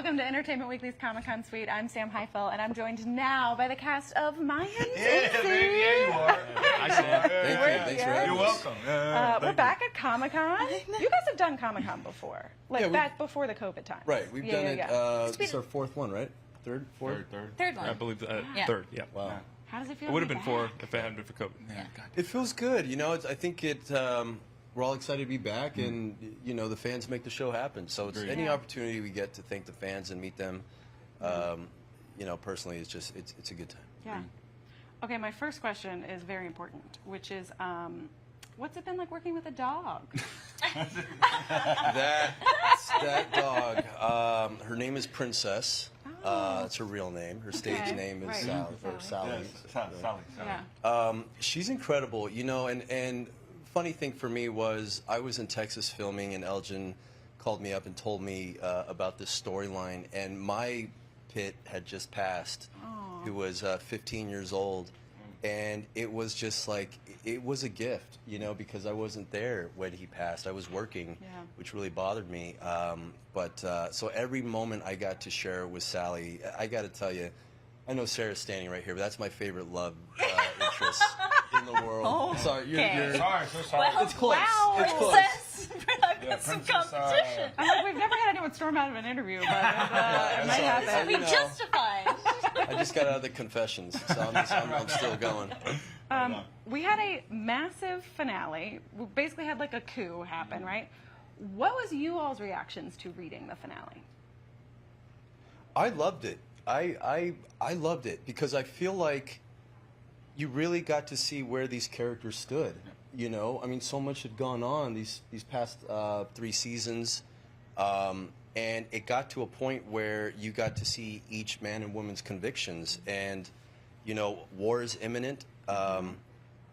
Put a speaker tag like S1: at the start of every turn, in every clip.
S1: Welcome to Entertainment Weekly's Comic-Con Suite. I'm Sam Heifel, and I'm joined now by the cast of Mayans MC.
S2: Yeah, you are.
S3: Hi, Sam.
S2: Thank you.
S1: Thanks for having
S2: You're welcome.
S1: We're back at Comic-Con. You guys have done Comic-Con before, like back before the COVID time.
S3: Right, we've done it. This is our fourth one, right? Third, fourth?
S4: Third one.
S5: I believe third, yeah.
S3: Wow.
S1: How does it feel?
S5: It would have
S1: to
S5: been
S1: be
S5: four
S1: back?
S5: if it hadn't been for COVID.
S4: Yeah.
S3: It feels good. You know, I think we're all excited to be back, and, you know, the fans make the show happen. So it's any opportunity we get to thank the fans and meet them, you know, personally, it's just, it's a good time.
S1: Yeah. Okay, my first question is very important, which is, what's it been like working with a dog?
S3: That dog, her name is Princess. That's her real name. Her stage name is Sally.
S2: Sally.
S1: Yeah.
S3: She's incredible, you know, and funny thing for me was I was in Texas filming, and Elgin called me up and told me about this storyline, and my Pit had just passed, who was 15 years old, and it was just like, it was a gift, you know, because I wasn't there when he passed. I was working, which really bothered me. So every moment I got to share with Sally, I got to tell you, I know Sarah's standing right here, but that's my favorite love interest in the world.
S1: Oh,
S3: sorry, you're
S2: Sorry, so sorry.
S4: Well,
S3: it's close.
S4: wow,
S3: It's close.
S4: Princess. I've got some
S2: Princess,
S4: competition.
S1: I'm like, we've never had anyone storm out of an interview, but it might happen.
S4: We justified.
S3: I just got out of the confessions, so I'm still going.
S1: We had a massive finale. We basically had like a coup happen, right? What was you all's reactions to reading the finale?
S3: I loved it. I loved it because I feel like you really got to see where these characters stood. You know, I mean, so much had gone on these past 3 seasons, and it got to a point where you got to see each man and woman's convictions. And you know, war is imminent.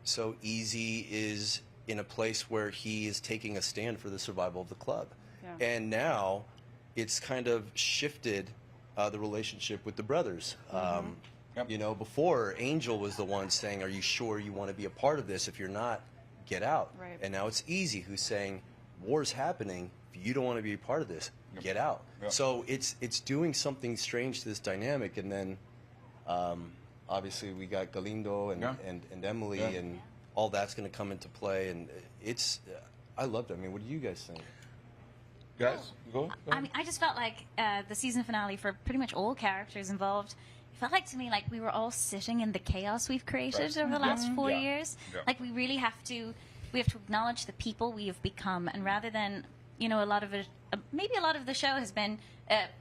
S3: So Easy is in a place where he is taking a stand for the survival of the club, and now it's kind of shifted the relationship with the brothers. You know, before Angel was the one saying, "Are you sure you want to be a part of this? If you're not, get out."
S1: Right.
S3: And now it's Easy who's saying, "War's happening. If you don't want to be a part of this, get out." So it's doing something strange to this dynamic. And then obviously we got Galindo and Emily, and all that's going to come into play. And it's I loved it. I mean, what do you guys think?
S2: Guys, go.
S4: I mean, I just felt like the season finale for pretty much all characters involved. It felt like to me like we were all sitting in the chaos we've created over the last 4 years. Like we really have to acknowledge the people we have become, and rather than, you know, a lot of it, maybe a lot of the show has been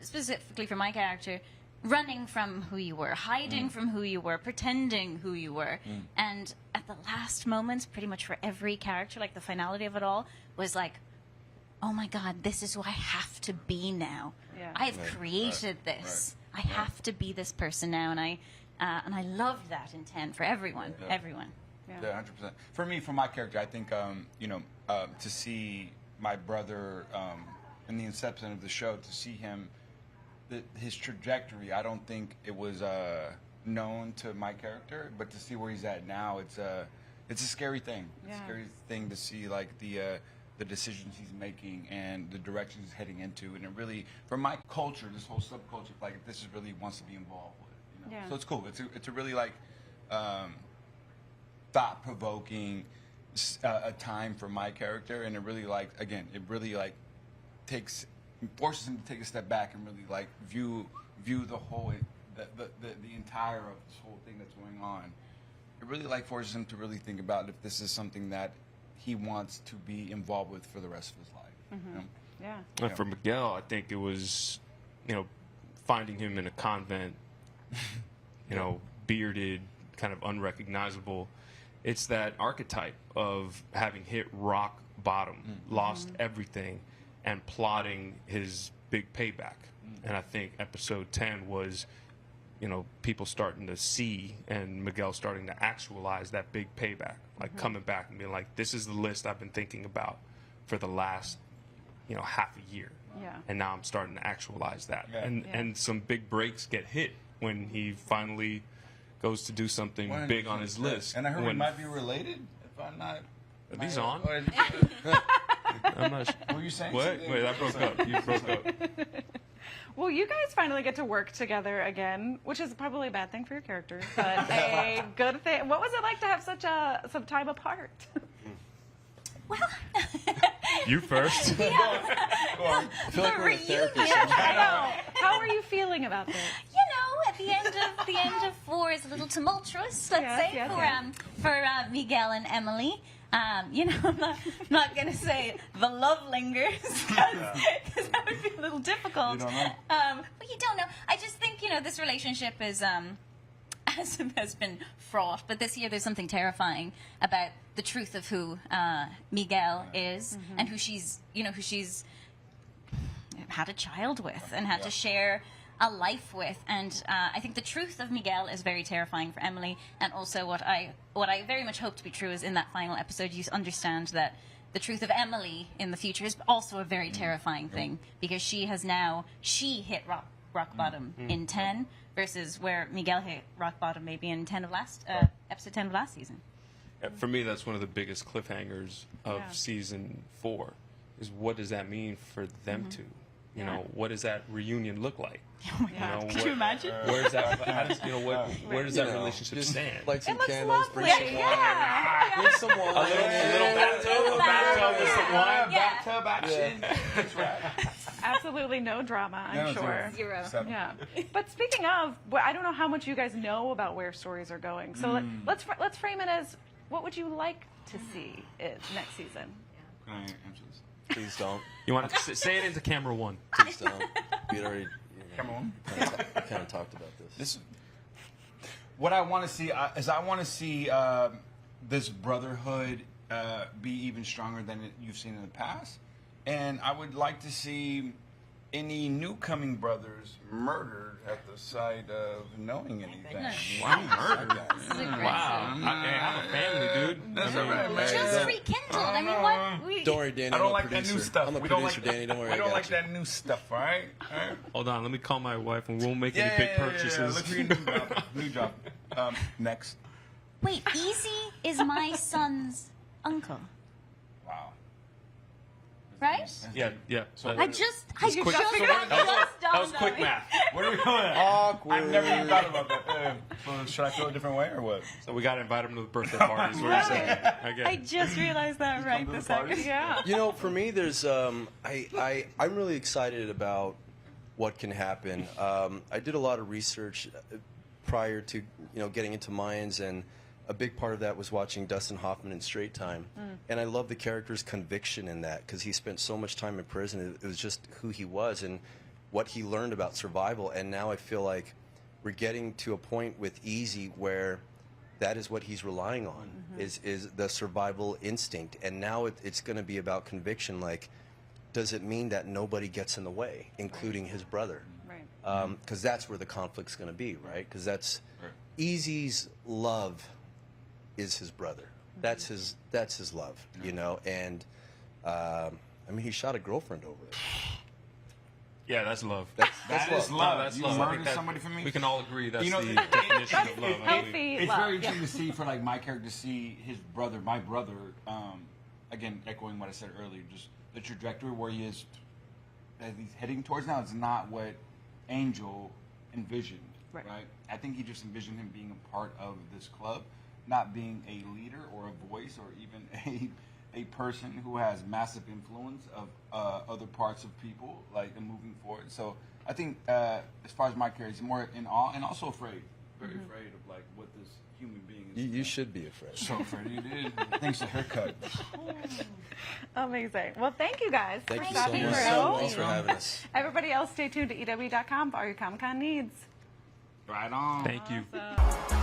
S4: specifically for my character, running from who you were, hiding from who you were, pretending who you were. And at the last moments, pretty much for every character, like the finality of it all was like, oh my God, this is who I have to be now.
S1: Yeah.
S4: I have created this. I have to be this person now, and I loved that intent for everyone. Everyone.
S2: Yeah, 100%. For me, for my character, I think you know, to see my brother in the inception of the show, to see him, his trajectory. I don't think it was known to my character, but to see where he's at now, it's a scary thing. It's a scary thing to see, like the decisions he's making and the direction he's heading into, and it really, for my culture, this whole subculture, like this is really wants to be involved with. You know? So it's cool. It's a really like thought-provoking a time for my character, and it really like forces him to take a step back and really like view the whole the entire of this whole thing that's going on. It really like forces him to really think about if this is something that he wants to be involved with for the rest of his life. You know?
S5: And for Miguel, I think it was, you know, finding him in a convent, you know, bearded, kind of unrecognizable. It's that archetype of having hit rock bottom, lost everything, and plotting his big payback. And I think episode 10 was, you know, people starting to see and Miguel starting to actualize that big payback, like coming back and being like, this is the list I've been thinking about for the last, you know, half a year. And now I'm starting to actualize that. And some big breaks get hit when he finally goes to do something big on his list.
S2: And I heard we might be related, if I'm not...
S5: He's on. I'm not
S2: What were you saying?
S5: What? Wait, I broke up. You broke up.
S1: Well, you guys finally get to work together again, which is probably a bad thing for your characters, but a good thing. What was it like to have some time apart?
S4: Well,
S5: You first.
S3: I feel like we're in therapy.
S1: I know. How are you feeling about this?
S4: at the end of 4 is a little tumultuous, let's say, for Miguel and Emily. I'm not going to say the love lingers because that would be a little difficult.
S2: You don't know.
S4: But you don't know. I just think this relationship is has been fraught. But this year, there's something terrifying about the truth of who Miguel is and who she's had a child with and had to share a life with. And I think the truth of Miguel is very terrifying for Emily. And also what I very much hope to be true is in that final episode you understand that the truth of Emily in the future is also a very terrifying thing, because she hit rock bottom in 10 versus where Miguel hit rock bottom maybe in episode 10 of last season.
S5: For me, that's one of the biggest cliffhangers of season 4 is what does that mean for them two? You know, what does that reunion look like?
S1: Oh my God. Could you imagine?
S5: Where does that? How does where does that relationship
S3: just
S5: stand?
S3: light some
S1: It looks
S3: candles,
S1: lovely.
S3: bring some wine. Bring some wine.
S5: A little bathtub with some wine.
S2: Bathtub action. That's right.
S1: Absolutely no drama, I'm sure.
S4: Zero.
S1: Yeah. But speaking of, I don't know how much you guys know about where stories are going. So let's frame it as, what would you like to see next season?
S2: Can I answer this?
S3: Please don't.
S5: You want to say it into camera 1?
S3: Please don't. We had already
S2: Come on.
S3: kind of talked about this.
S2: What I want to see is I want to see this brotherhood be even stronger than you've seen in the past, and I would like to see any new coming brothers murdered at the sight of knowing anything.
S5: Wow, murdered.
S4: Wow.
S5: Wow. I have a family, dude.
S2: That's all right, man.
S4: Just rekindled. I mean, what?
S3: Don't worry, Danny.
S2: I don't
S3: I'm a
S2: like that
S3: producer.
S2: new stuff.
S3: I'm a
S2: We don't
S3: producer,
S2: like
S3: Danny. Don't worry.
S2: We
S3: I
S2: don't
S3: got
S2: like
S3: you.
S2: that new stuff, all right? All right?
S5: Hold on, let me call my wife and we won't make any big purchases.
S2: Look for your new job. Next.
S4: Wait, Easy is my son's uncle,
S2: Wow.
S4: right?
S5: Yeah. So
S4: I just got
S5: that was quick math.
S2: What are we doing?
S3: Awkward.
S2: I've never even thought about that. So should I feel a different way or what?
S5: So we got to invite him to the birthday parties. What are you saying?
S1: I just realized that right
S2: to the
S1: this second.
S2: party?
S1: Yeah.
S3: You know, for me, there's I'm really excited about what can happen. I did a lot of research prior to getting into Mayans, and a big part of that was watching Dustin Hoffman in Straight Time, and I love the character's conviction in that because he spent so much time in prison. It was just who he was and what he learned about survival, and now I feel like we're getting to a point with Easy where that is what he's relying on is the survival instinct, and now it's going to be about conviction. Like, does it mean that nobody gets in the way, including his brother?
S1: Right.
S3: Because that's where the conflict's going to be, right? Because that's Easy's love is his brother. That's his love, And I mean, he shot a girlfriend over it.
S5: Yeah, that's love.
S2: That is love.
S5: No, that's
S2: You
S5: love. I think
S2: murdered
S5: that
S2: somebody for me?
S5: We can all agree that's
S2: You know,
S5: the
S2: it-
S5: definition of love. I believe.
S1: Healthy
S2: It's
S1: love.
S2: very interesting to see for like my character to see his brother, my brother, again echoing what I said earlier, just the trajectory where he is that he's heading towards now is not what Angel envisioned.
S1: Right.
S2: I think he just envisioned him being a part of this club, not being a leader or a voice or even a person who has massive influence of other parts of people, like and moving forward. So I think as far as my character, he's more in awe and also afraid, very afraid of like what this human being is.
S3: You should be afraid.
S2: So afraid you did. Thanks to haircut.
S1: Amazing. Well, thank you guys
S3: Thank
S1: for
S3: you so
S1: stopping
S3: much.
S1: through.
S3: Thanks for having us.
S1: Everybody else, stay tuned to EW.com for all your Comic-Con needs.
S2: Right on.
S5: Thank you.
S1: Awesome.